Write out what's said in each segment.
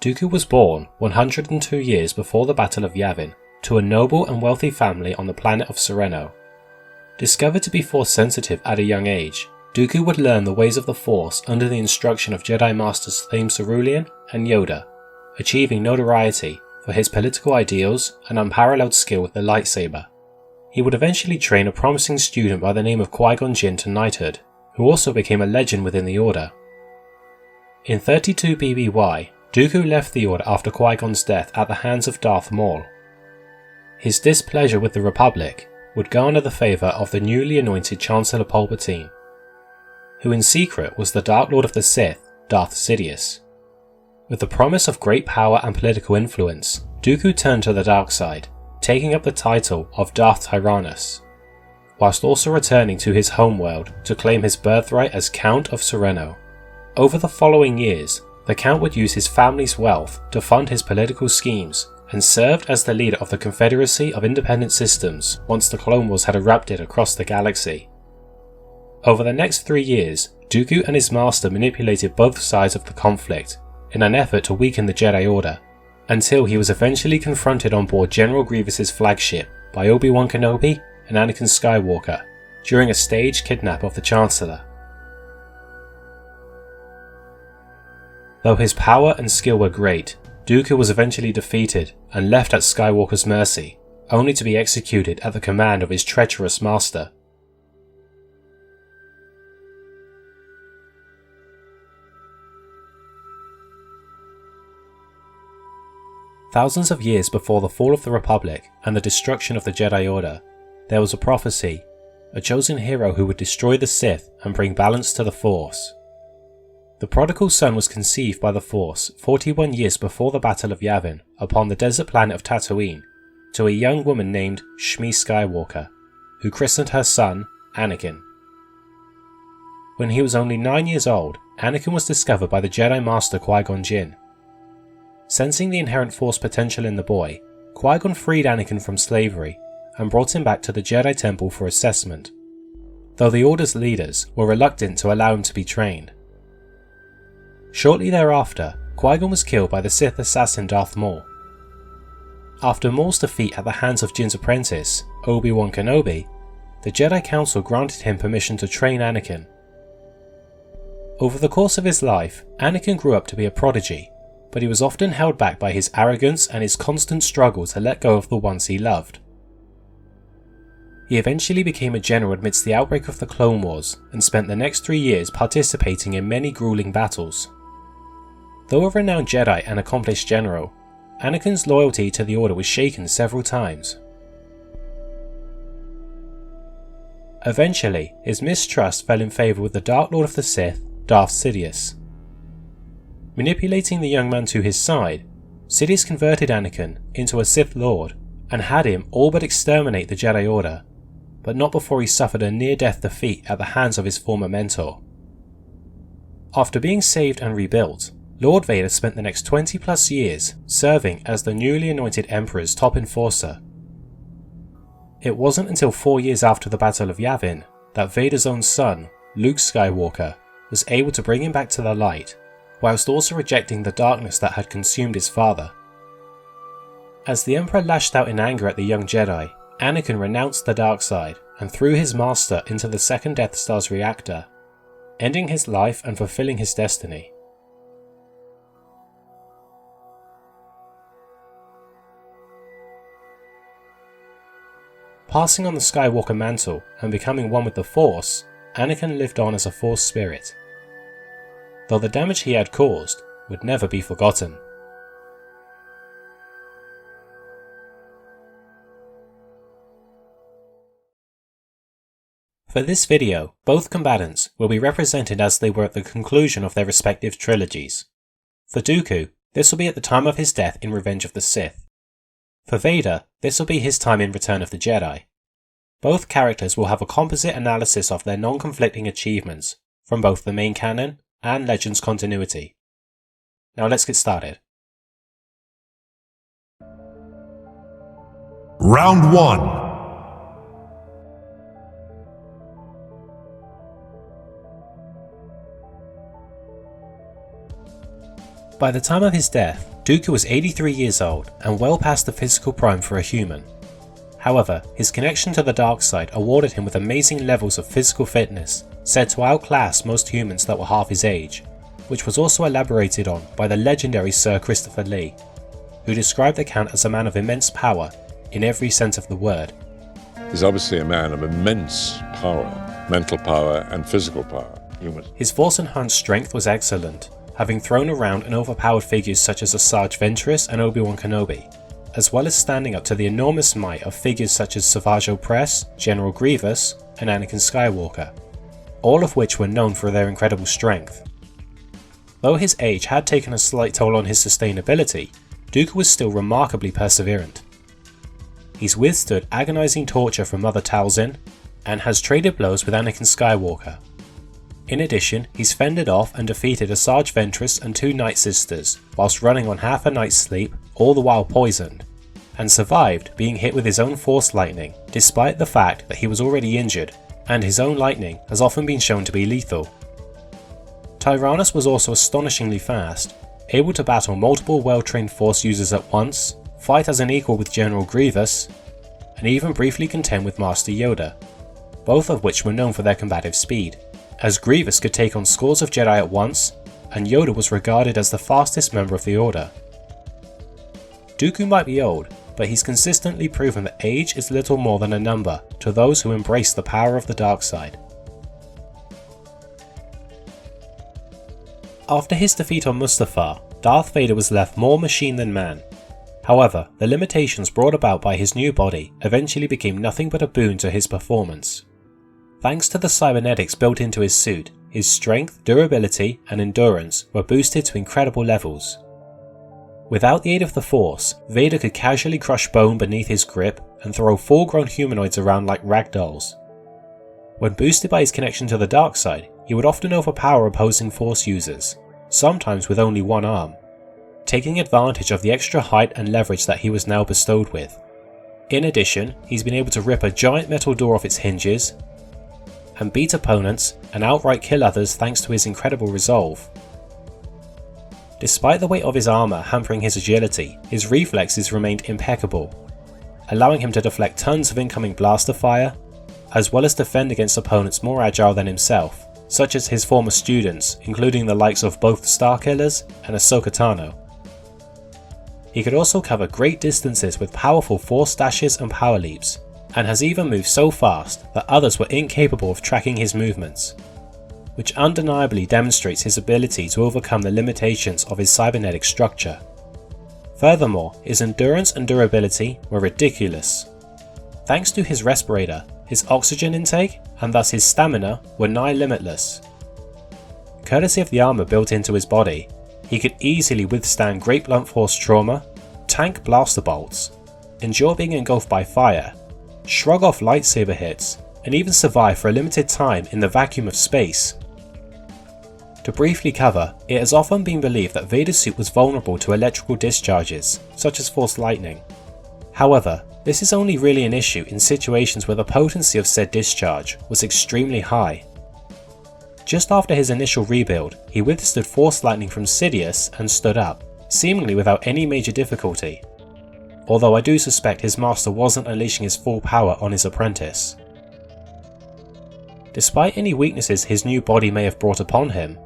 Dooku was born 102 years before the Battle of Yavin to a noble and wealthy family on the planet of Sereno. Discovered to be Force sensitive at a young age, Dooku would learn the ways of the Force under the instruction of Jedi Masters Thame Cerulean and Yoda, achieving notoriety for his political ideals and unparalleled skill with the lightsaber. He would eventually train a promising student by the name of Qui-Gon Jinn to knighthood, who also became a legend within the Order. In 32 BBY, Dooku left the Order after Qui-Gon's death at the hands of Darth Maul. His displeasure with the Republic would garner the favour of the newly anointed Chancellor Palpatine, who in secret was the Dark Lord of the Sith, Darth Sidious. With the promise of great power and political influence, Dooku turned to the dark side, taking up the title of Darth Tyrannus, whilst also returning to his homeworld to claim his birthright as Count of Sereno. Over the following years, the Count would use his family's wealth to fund his political schemes and served as the leader of the Confederacy of Independent Systems once the Clone Wars had erupted across the galaxy. Over the next 3 years, Dooku and his master manipulated both sides of the conflict in an effort to weaken the Jedi Order, until he was eventually confronted on board General Grievous's flagship by Obi-Wan Kenobi and Anakin Skywalker during a staged kidnap of the Chancellor. Though his power and skill were great, Dooku was eventually defeated and left at Skywalker's mercy, only to be executed at the command of his treacherous master. Thousands of years before the fall of the Republic and the destruction of the Jedi Order, there was a prophecy, a chosen hero who would destroy the Sith and bring balance to the Force. The prodigal son was conceived by the Force 41 years before the Battle of Yavin upon the desert planet of Tatooine to a young woman named Shmi Skywalker, who christened her son Anakin. When he was only 9 years old, Anakin was discovered by the Jedi Master Qui-Gon Jinn. Sensing the inherent Force potential in the boy, Qui-Gon freed Anakin from slavery and brought him back to the Jedi Temple for assessment, though the Order's leaders were reluctant to allow him to be trained. Shortly thereafter, Qui-Gon was killed by the Sith assassin Darth Maul. After Maul's defeat at the hands of Jinn's apprentice, Obi-Wan Kenobi, the Jedi Council granted him permission to train Anakin. Over the course of his life, Anakin grew up to be a prodigy, but he was often held back by his arrogance and his constant struggle to let go of the ones he loved. He eventually became a general amidst the outbreak of the Clone Wars and spent the next 3 years participating in many grueling battles. Though a renowned Jedi and accomplished general, Anakin's loyalty to the Order was shaken several times. Eventually, his mistrust fell in favour with the Dark Lord of the Sith, Darth Sidious. Manipulating the young man to his side, Sidious converted Anakin into a Sith Lord and had him all but exterminate the Jedi Order, but not before he suffered a near-death defeat at the hands of his former mentor. After being saved and rebuilt, Lord Vader spent the next 20+ years serving as the newly anointed Emperor's top enforcer. It wasn't until 4 years after the Battle of Yavin that Vader's own son, Luke Skywalker, was able to bring him back to the light, whilst also rejecting the darkness that had consumed his father. As the Emperor lashed out in anger at the young Jedi, Anakin renounced the dark side and threw his master into the second Death Star's reactor, ending his life and fulfilling his destiny. Passing on the Skywalker mantle and becoming one with the Force, Anakin lived on as a Force spirit, though the damage he had caused would never be forgotten. For this video, both combatants will be represented as they were at the conclusion of their respective trilogies. For Dooku, this will be at the time of his death in Revenge of the Sith. For Vader, this will be his time in Return of the Jedi. Both characters will have a composite analysis of their non-conflicting achievements from both the main canon and Legends continuity. Now let's get started. Round 1. By the time of his death, Dooku was 83 years old and well past the physical prime for a human. However, his connection to the dark side awarded him with amazing levels of physical fitness, said to outclass most humans that were half his age, which was also elaborated on by the legendary Sir Christopher Lee, who described the Count as a man of immense power in every sense of the word. He's obviously a man of immense power, mental power and physical power. His Force-enhanced strength was excellent, having thrown around and overpowered figures such as Asajj Ventress and Obi-Wan Kenobi, as well as standing up to the enormous might of figures such as Savage Opress, General Grievous, and Anakin Skywalker, all of which were known for their incredible strength. Though his age had taken a slight toll on his sustainability, Dooku was still remarkably perseverant. He's withstood agonizing torture from Mother Talzin, and has traded blows with Anakin Skywalker. In addition, he's fended off and defeated Asajj Ventress and 2 Night Sisters, whilst running on half a night's sleep, all the while poisoned, and survived being hit with his own Force lightning, despite the fact that he was already injured, and his own lightning has often been shown to be lethal. Tyrannus was also astonishingly fast, able to battle multiple well-trained Force users at once, fight as an equal with General Grievous, and even briefly contend with Master Yoda, both of which were known for their combative speed, as Grievous could take on scores of Jedi at once, and Yoda was regarded as the fastest member of the Order. Dooku might be old, but he's consistently proven that age is little more than a number to those who embrace the power of the dark side. After his defeat on Mustafar, Darth Vader was left more machine than man. However, the limitations brought about by his new body eventually became nothing but a boon to his performance. Thanks to the cybernetics built into his suit, his strength, durability, and endurance were boosted to incredible levels. Without the aid of the Force, Vader could casually crush bone beneath his grip and throw full-grown humanoids around like ragdolls. When boosted by his connection to the dark side, he would often overpower opposing Force users, sometimes with only one arm, taking advantage of the extra height and leverage that he was now bestowed with. In addition, he's been able to rip a giant metal door off its hinges, and beat opponents and outright kill others thanks to his incredible resolve. Despite the weight of his armour hampering his agility, his reflexes remained impeccable, allowing him to deflect tons of incoming blaster fire, as well as defend against opponents more agile than himself, such as his former students, including the likes of both Starkillers and Ahsoka Tano. He could also cover great distances with powerful Force dashes and power leaps, and has even moved so fast that others were incapable of tracking his movements, which undeniably demonstrates his ability to overcome the limitations of his cybernetic structure. Furthermore, his endurance and durability were ridiculous. Thanks to his respirator, his oxygen intake, and thus his stamina, were nigh limitless. Courtesy of the armour built into his body, he could easily withstand great blunt force trauma, tank blaster bolts, endure being engulfed by fire, shrug off lightsaber hits, and even survive for a limited time in the vacuum of space. To briefly cover, it has often been believed that Vader's suit was vulnerable to electrical discharges, such as Force lightning. However, this is only really an issue in situations where the potency of said discharge was extremely high. Just after his initial rebuild, he withstood Force lightning from Sidious and stood up, seemingly without any major difficulty, although I do suspect his master wasn't unleashing his full power on his apprentice. Despite any weaknesses his new body may have brought upon him,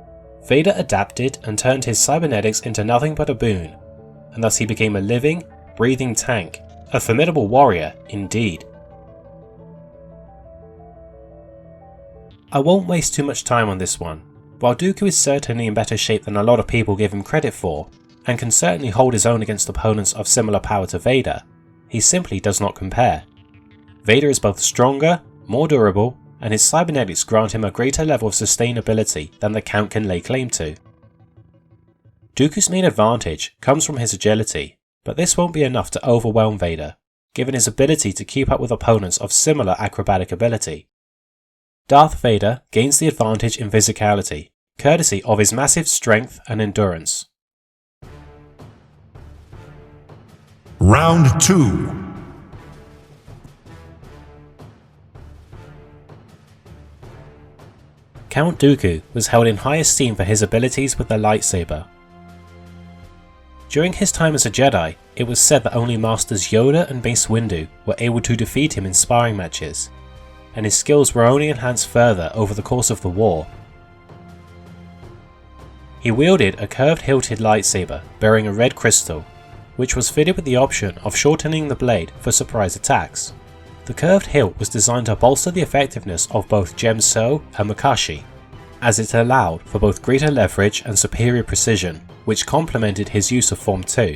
Vader adapted and turned his cybernetics into nothing but a boon, and thus he became a living, breathing tank, a formidable warrior indeed. I won't waste too much time on this one. While Dooku is certainly in better shape than a lot of people give him credit for, and can certainly hold his own against opponents of similar power to Vader, he simply does not compare. Vader is both stronger, more durable, and his cybernetics grant him a greater level of sustainability than the Count can lay claim to. Dooku's main advantage comes from his agility, but this won't be enough to overwhelm Vader, given his ability to keep up with opponents of similar acrobatic ability. Darth Vader gains the advantage in physicality, courtesy of his massive strength and endurance. Round 2. Count Dooku was held in high esteem for his abilities with the lightsaber. During his time as a Jedi, it was said that only Masters Yoda and Mace Windu were able to defeat him in sparring matches, and his skills were only enhanced further over the course of the war. He wielded a curved-hilted lightsaber bearing a red crystal, which was fitted with the option of shortening the blade for surprise attacks. The curved hilt was designed to bolster the effectiveness of both Gemso and Mukashi, as it allowed for both greater leverage and superior precision, which complemented his use of Form 2.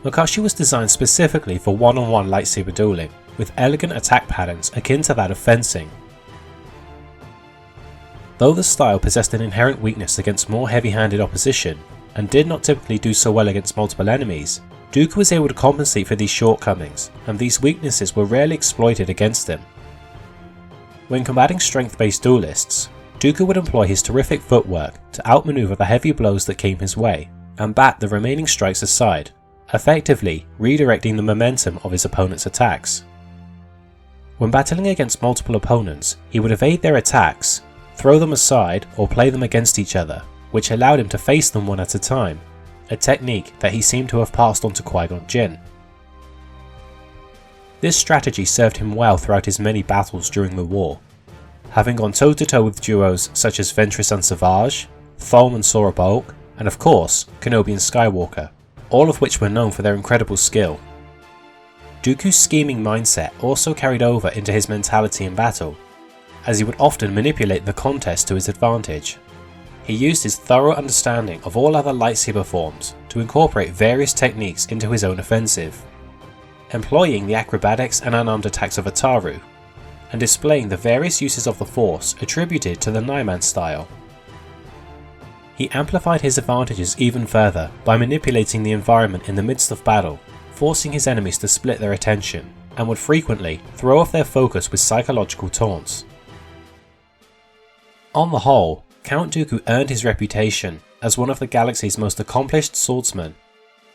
Mukashi was designed specifically for one-on-one lightsaber dueling, with elegant attack patterns akin to that of fencing. Though the style possessed an inherent weakness against more heavy-handed opposition, and did not typically do so well against multiple enemies, Dooku was able to compensate for these shortcomings, and these weaknesses were rarely exploited against him. When combating strength-based duelists, Dooku would employ his terrific footwork to outmaneuver the heavy blows that came his way, and bat the remaining strikes aside, effectively redirecting the momentum of his opponent's attacks. When battling against multiple opponents, he would evade their attacks, throw them aside or play them against each other, which allowed him to face them one at a time, a technique that he seemed to have passed on to Qui-Gon Jinn. This strategy served him well throughout his many battles during the war, having gone toe-to-toe with duos such as Ventress and Savage, Thulm and Sora Bulk, and of course Kenobi and Skywalker, all of which were known for their incredible skill. Dooku's scheming mindset also carried over into his mentality in battle, as he would often manipulate the contest to his advantage. He used his thorough understanding of all other lightsaber forms to incorporate various techniques into his own offensive, employing the acrobatics and unarmed attacks of Ataru, and displaying the various uses of the Force attributed to the Naiman style. He amplified his advantages even further by manipulating the environment in the midst of battle, forcing his enemies to split their attention, and would frequently throw off their focus with psychological taunts. On the whole, Count Dooku earned his reputation as one of the galaxy's most accomplished swordsmen,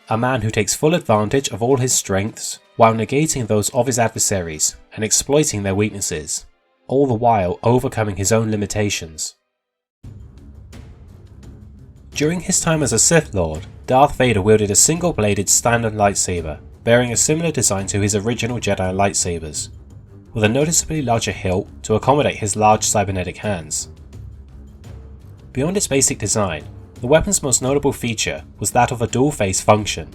a man who takes full advantage of all his strengths while negating those of his adversaries and exploiting their weaknesses, all the while overcoming his own limitations. During his time as a Sith Lord, Darth Vader wielded a single-bladed standard lightsaber bearing a similar design to his original Jedi lightsabers, with a noticeably larger hilt to accommodate his large cybernetic hands. Beyond its basic design, the weapon's most notable feature was that of a dual-phase function,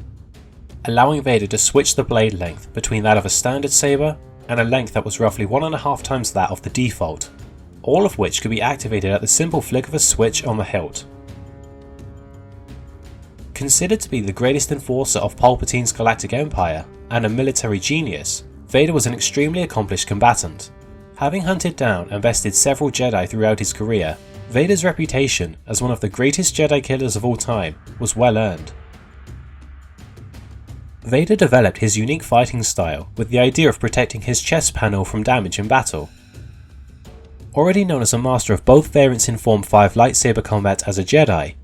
allowing Vader to switch the blade length between that of a standard saber and a length that was roughly 1.5 times that of the default, all of which could be activated at the simple flick of a switch on the hilt. Considered to be the greatest enforcer of Palpatine's galactic empire and a military genius, Vader was an extremely accomplished combatant. Having hunted down and bested several Jedi throughout his career, Vader's reputation as one of the greatest Jedi killers of all time was well earned. Vader developed his unique fighting style with the idea of protecting his chest panel from damage in battle. Already known as a master of both variants in Form 5 lightsaber combat as a Jedi,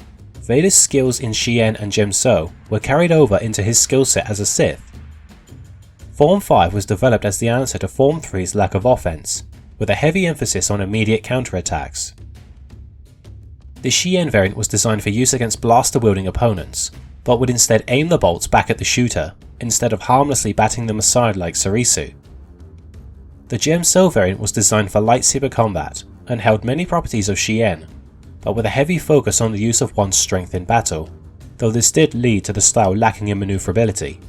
Vader's skills in Xi'an and Gemso were carried over into his skill set as a Sith. Form 5 was developed as the answer to Form 3's lack of offense, with a heavy emphasis on immediate counterattacks. The Xi'an variant was designed for use against blaster-wielding opponents, but would instead aim the bolts back at the shooter, instead of harmlessly batting them aside like Sarisu. The Gemso variant was designed for lightsaber combat, and held many properties of Xi'an, but with a heavy focus on the use of one's strength in battle, though this did lead to the style lacking in maneuverability.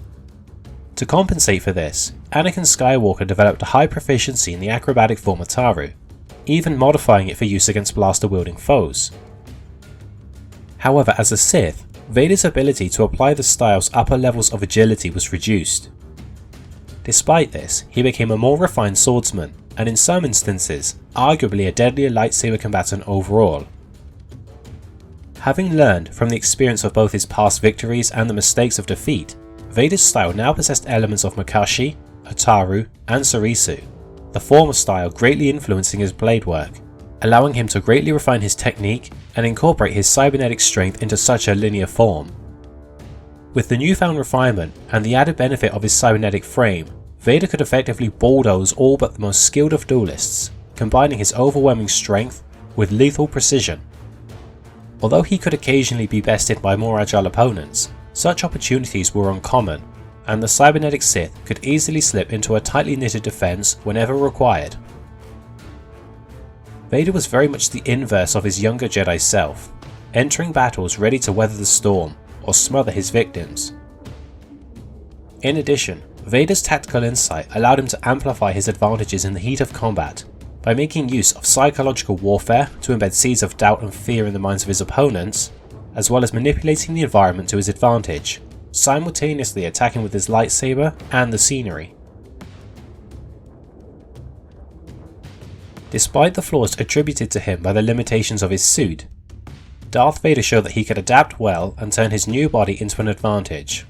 To compensate for this, Anakin Skywalker developed a high proficiency in the acrobatic form Ataru, even modifying it for use against blaster-wielding foes. However, as a Sith, Vader's ability to apply the style's upper levels of agility was reduced. Despite this, he became a more refined swordsman, and in some instances, arguably a deadlier lightsaber combatant overall. Having learned from the experience of both his past victories and the mistakes of defeat, Vader's style now possessed elements of Mukashi, Ataru, and Sarisu, the former style greatly influencing his blade work, allowing him to greatly refine his technique and incorporate his cybernetic strength into such a linear form. With the newfound refinement and the added benefit of his cybernetic frame, Vader could effectively bulldoze all but the most skilled of duelists, combining his overwhelming strength with lethal precision. Although he could occasionally be bested by more agile opponents, Such opportunities were uncommon, and the cybernetic Sith could easily slip into a tightly knitted defense whenever required. Vader was very much the inverse of his younger Jedi self, entering battles ready to weather the storm or smother his victims. In addition, Vader's tactical insight allowed him to amplify his advantages in the heat of combat by making use of psychological warfare to embed seeds of doubt and fear in the minds of his opponents, as well as manipulating the environment to his advantage, simultaneously attacking with his lightsaber and the scenery. Despite the flaws attributed to him by the limitations of his suit, Darth Vader showed that he could adapt well and turn his new body into an advantage,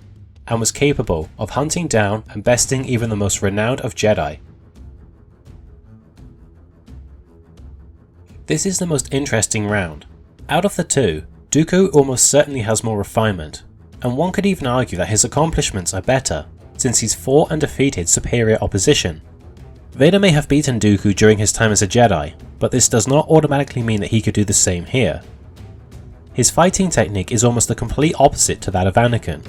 and was capable of hunting down and besting even the most renowned of Jedi. This is the most interesting round. Out of the two, Dooku almost certainly has more refinement, and one could even argue that his accomplishments are better, since he's fought and defeated superior opposition. Vader may have beaten Dooku during his time as a Jedi, but this does not automatically mean that he could do the same here. His fighting technique is almost the complete opposite to that of Anakin.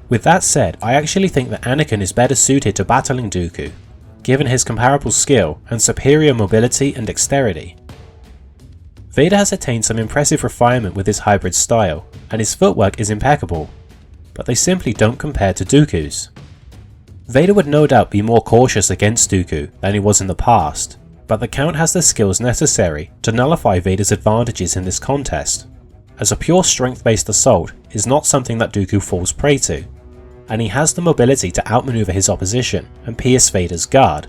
With that said, I actually think that Anakin is better suited to battling Dooku, given his comparable skill and superior mobility and dexterity. Vader has attained some impressive refinement with his hybrid style, and his footwork is impeccable, but they simply don't compare to Dooku's. Vader would no doubt be more cautious against Dooku than he was in the past, but the Count has the skills necessary to nullify Vader's advantages in this contest, as a pure strength-based assault is not something that Dooku falls prey to, and he has the mobility to outmaneuver his opposition and pierce Vader's guard.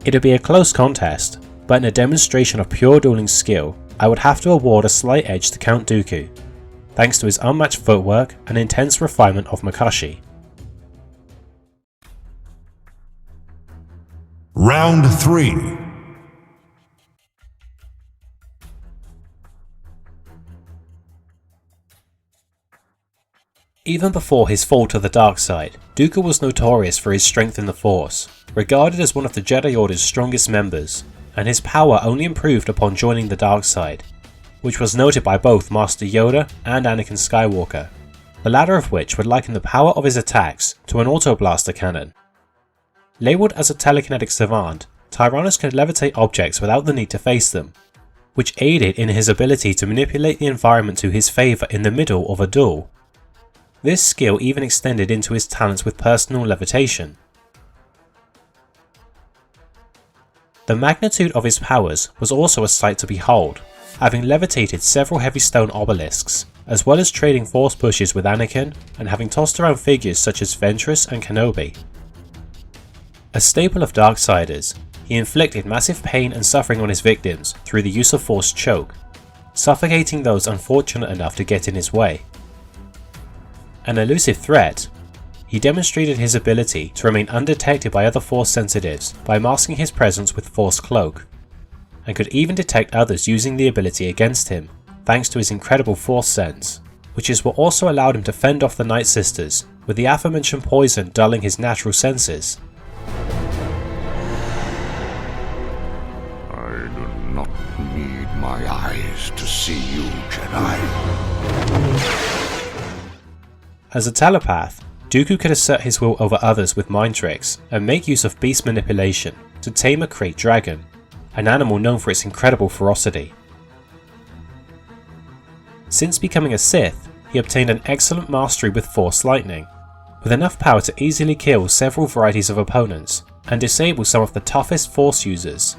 It'd be a close contest, but in a demonstration of pure dueling skill, I would have to award a slight edge to Count Dooku, thanks to his unmatched footwork and intense refinement of Makashi. Round 3. Even before his fall to the dark side, Dooku was notorious for his strength in the Force, regarded as one of the Jedi Order's strongest members, and his power only improved upon joining the dark side, which was noted by both Master Yoda and Anakin Skywalker, the latter of which would liken the power of his attacks to an autoblaster cannon. Labelled as a telekinetic savant, Tyrannus could levitate objects without the need to face them, which aided in his ability to manipulate the environment to his favour in the middle of a duel. This skill even extended into his talents with personal levitation. The magnitude of his powers was also a sight to behold, having levitated several heavy stone obelisks, as well as trading force pushes with Anakin and having tossed around figures such as Ventress and Kenobi. A staple of Darksiders, he inflicted massive pain and suffering on his victims through the use of Force Choke, suffocating those unfortunate enough to get in his way. An elusive threat, he demonstrated his ability to remain undetected by other Force sensitives by masking his presence with Force Cloak, and could even detect others using the ability against him, thanks to his incredible Force sense, which is what also allowed him to fend off the Night Sisters, with the aforementioned poison dulling his natural senses. I do not need my eyes to see you, Jedi. As a telepath, Dooku could assert his will over others with mind tricks and make use of beast manipulation to tame a Krayt dragon, an animal known for its incredible ferocity. Since becoming a Sith, he obtained an excellent mastery with Force Lightning, with enough power to easily kill several varieties of opponents and disable some of the toughest Force users,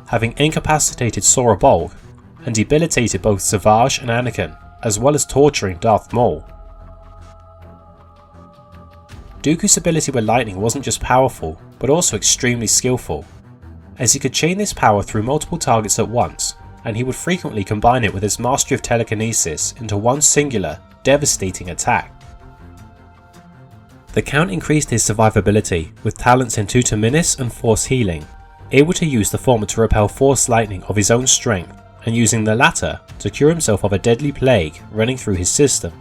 having incapacitated Sora Bulk and debilitated both Savage and Anakin, as well as torturing Darth Maul. Dooku's ability with lightning wasn't just powerful, but also extremely skillful, as he could chain this power through multiple targets at once, and he would frequently combine it with his mastery of telekinesis into one singular, devastating attack. The Count increased his survivability with talents in Tutor Minis and Force Healing, able to use the former to repel Force Lightning of his own strength, and using the latter to cure himself of a deadly plague running through his system.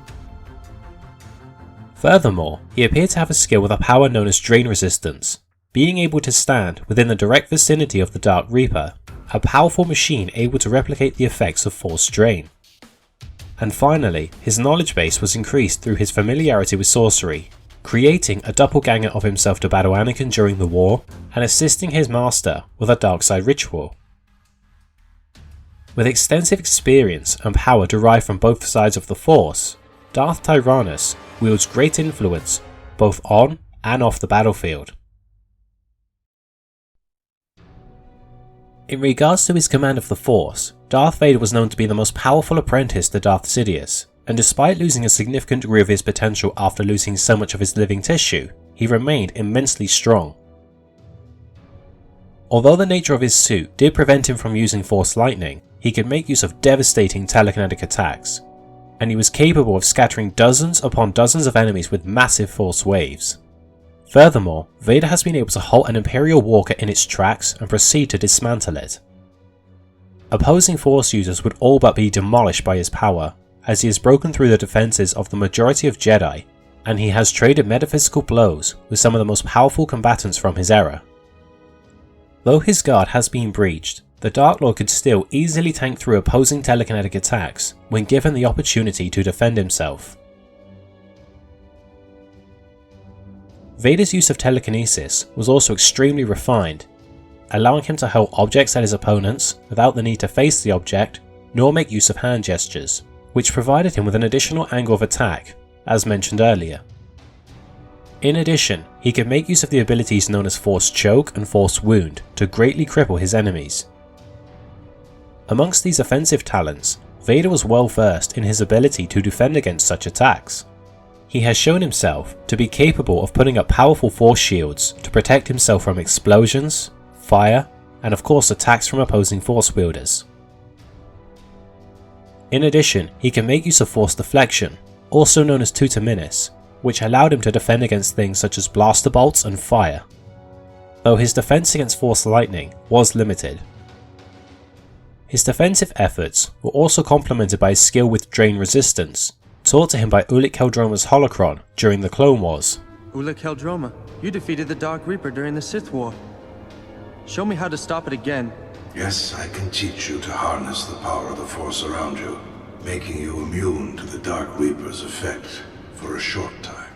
Furthermore, he appeared to have a skill with a power known as Drain Resistance, being able to stand within the direct vicinity of the Dark Reaper, a powerful machine able to replicate the effects of Force Drain. And finally, his knowledge base was increased through his familiarity with sorcery, creating a doppelganger of himself to battle Anakin during the war, and assisting his master with a dark side ritual. With extensive experience and power derived from both sides of the Force, Darth Tyrannus wields great influence both on and off the battlefield. In regards to his command of the Force, Darth Vader was known to be the most powerful apprentice to Darth Sidious, and despite losing a significant degree of his potential after losing so much of his living tissue, he remained immensely strong. Although the nature of his suit did prevent him from using Force lightning, he could make use of devastating telekinetic attacks, and he was capable of scattering dozens upon dozens of enemies with massive Force waves. Furthermore, Vader has been able to halt an Imperial walker in its tracks and proceed to dismantle it. Opposing Force users would all but be demolished by his power, as he has broken through the defenses of the majority of Jedi, and he has traded metaphysical blows with some of the most powerful combatants from his era. Though his guard has been breached, the Dark Lord could still easily tank through opposing telekinetic attacks when given the opportunity to defend himself. Vader's use of telekinesis was also extremely refined, allowing him to hurl objects at his opponents without the need to face the object nor make use of hand gestures, which provided him with an additional angle of attack, as mentioned earlier. In addition, he could make use of the abilities known as Force Choke and Force Wound to greatly cripple his enemies. Amongst these offensive talents, Vader was well versed in his ability to defend against such attacks. He has shown himself to be capable of putting up powerful force shields to protect himself from explosions, fire, and of course attacks from opposing force wielders. In addition, he can make use of force deflection, also known as Tutor Minis, which allowed him to defend against things such as blaster bolts and fire, though his defense against force lightning was limited. His defensive efforts were also complemented by his skill with drain resistance, taught to him by Ulic Qel-Droma's holocron during the Clone Wars. Ulic Qel-Droma, you defeated the Dark Reaper during the Sith War. Show me how to stop it again. Yes, I can teach you to harness the power of the Force around you, making you immune to the Dark Reaper's effect for a short time.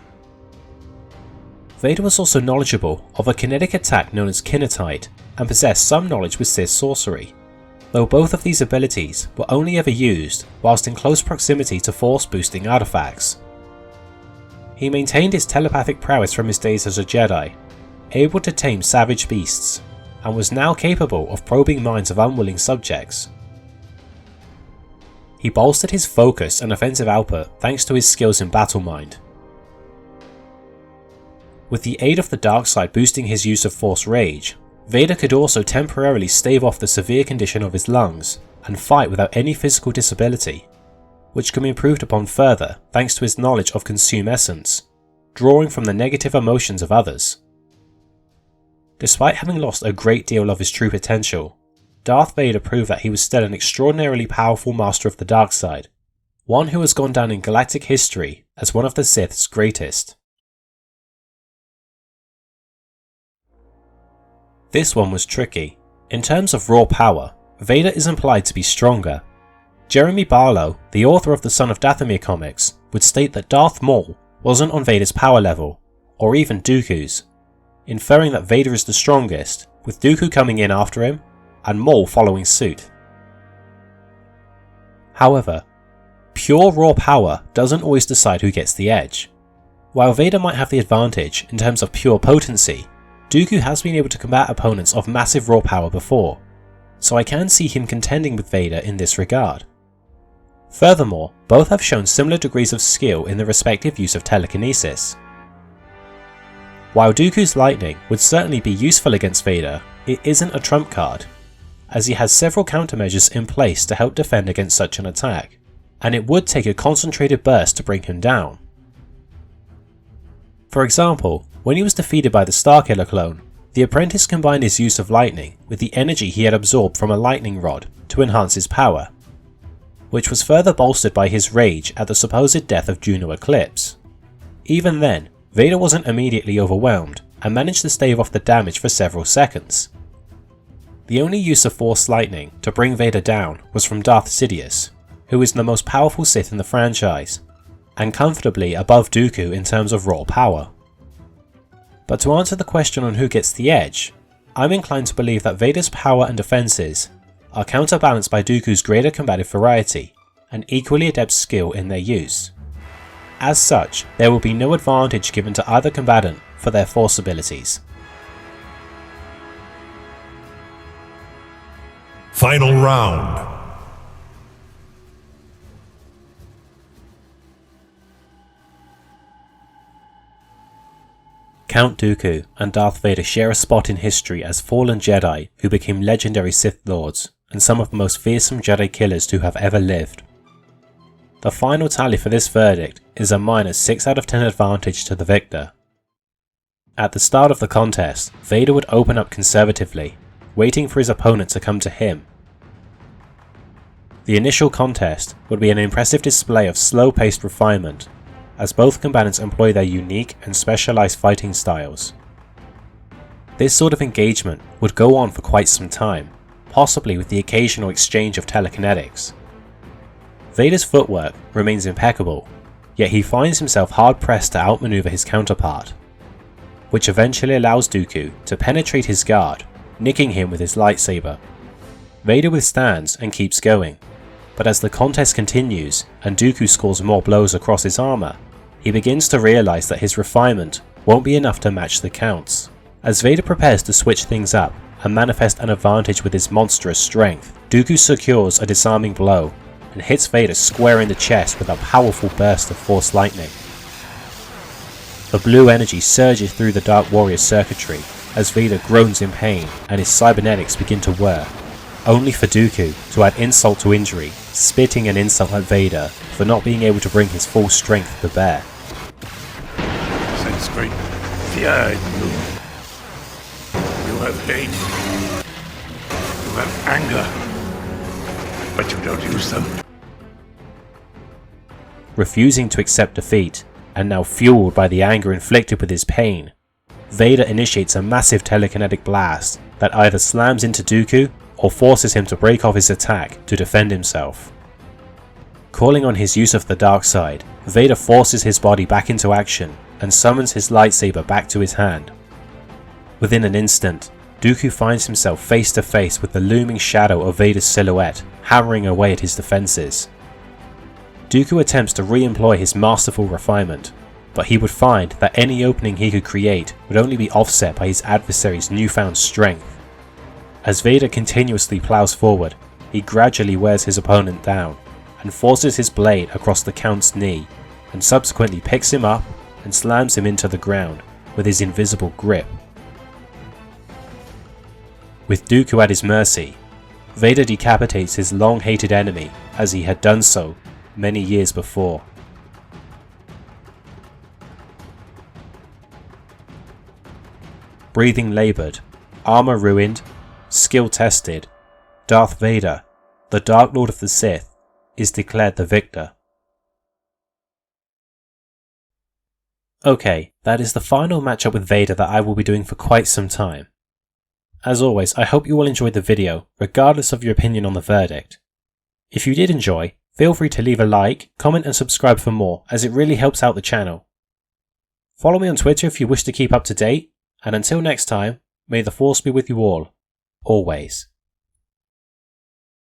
Vader was also knowledgeable of a kinetic attack known as Kinetide, and possessed some knowledge with Sith sorcery, though both of these abilities were only ever used whilst in close proximity to force boosting artifacts. He maintained his telepathic prowess from his days as a Jedi, able to tame savage beasts, and was now capable of probing minds of unwilling subjects. He bolstered his focus and offensive output thanks to his skills in battle mind. With the aid of the dark side boosting his use of Force Rage, Vader could also temporarily stave off the severe condition of his lungs and fight without any physical disability, which can be improved upon further thanks to his knowledge of Consume Essence, drawing from the negative emotions of others. Despite having lost a great deal of his true potential, Darth Vader proved that he was still an extraordinarily powerful master of the dark side, one who has gone down in galactic history as one of the Sith's greatest. This one was tricky. In terms of raw power, Vader is implied to be stronger. Jeremy Barlow, the author of the Son of Dathomir comics, would state that Darth Maul wasn't on Vader's power level, or even Dooku's, inferring that Vader is the strongest, with Dooku coming in after him, and Maul following suit. However, pure raw power doesn't always decide who gets the edge. While Vader might have the advantage in terms of pure potency, Dooku has been able to combat opponents of massive raw power before, so I can see him contending with Vader in this regard. Furthermore, both have shown similar degrees of skill in the respective use of telekinesis. While Dooku's lightning would certainly be useful against Vader, it isn't a trump card, as he has several countermeasures in place to help defend against such an attack, and it would take a concentrated burst to bring him down. For example, when he was defeated by the Starkiller clone, the apprentice combined his use of lightning with the energy he had absorbed from a lightning rod to enhance his power, which was further bolstered by his rage at the supposed death of Juno Eclipse. Even then, Vader wasn't immediately overwhelmed and managed to stave off the damage for several seconds. The only use of Force lightning to bring Vader down was from Darth Sidious, who is the most powerful Sith in the franchise, and comfortably above Dooku in terms of raw power. But to answer the question on who gets the edge, I'm inclined to believe that Vader's power and defences are counterbalanced by Dooku's greater combative variety and equally adept skill in their use. As such, there will be no advantage given to either combatant for their Force abilities. Final round. Count Dooku and Darth Vader share a spot in history as fallen Jedi who became legendary Sith Lords and some of the most fearsome Jedi killers to have ever lived. The final tally for this verdict is a minor 6 out of 10 advantage to the victor. At the start of the contest, Vader would open up conservatively, waiting for his opponent to come to him. The initial contest would be an impressive display of slow-paced refinement, as both combatants employ their unique and specialised fighting styles. This sort of engagement would go on for quite some time, possibly with the occasional exchange of telekinetics. Vader's footwork remains impeccable, yet he finds himself hard-pressed to outmaneuver his counterpart, which eventually allows Dooku to penetrate his guard, nicking him with his lightsaber. Vader withstands and keeps going, but as the contest continues and Dooku scores more blows across his armour, he begins to realise that his refinement won't be enough to match the Count's. As Vader prepares to switch things up and manifest an advantage with his monstrous strength, Dooku secures a disarming blow and hits Vader square in the chest with a powerful burst of Force lightning. The blue energy surges through the Dark Warrior's circuitry as Vader groans in pain and his cybernetics begin to whir, only for Dooku to add insult to injury, spitting an insult at Vader for not being able to bring his full strength to bear. Sense great fear in you. You have hate. You have anger. But you don't use them. Refusing to accept defeat, and now fueled by the anger inflicted with his pain, Vader initiates a massive telekinetic blast that either slams into Dooku or forces him to break off his attack to defend himself. Calling on his use of the dark side, Vader forces his body back into action and summons his lightsaber back to his hand. Within an instant, Dooku finds himself face to face with the looming shadow of Vader's silhouette hammering away at his defences. Dooku attempts to re-employ his masterful refinement, but he would find that any opening he could create would only be offset by his adversary's newfound strength. As Vader continuously plows forward, he gradually wears his opponent down and forces his blade across the Count's knee, and subsequently picks him up and slams him into the ground with his invisible grip. With Dooku at his mercy, Vader decapitates his long-hated enemy as he had done so many years before. Breathing laboured, armour ruined, skill tested, Darth Vader, the Dark Lord of the Sith, is declared the victor. Okay, that is the final matchup with Vader that I will be doing for quite some time. As always, I hope you all enjoyed the video, regardless of your opinion on the verdict. If you did enjoy, feel free to leave a like, comment and subscribe for more, as it really helps out the channel. Follow me on Twitter if you wish to keep up to date, and until next time, may the Force be with you all, always.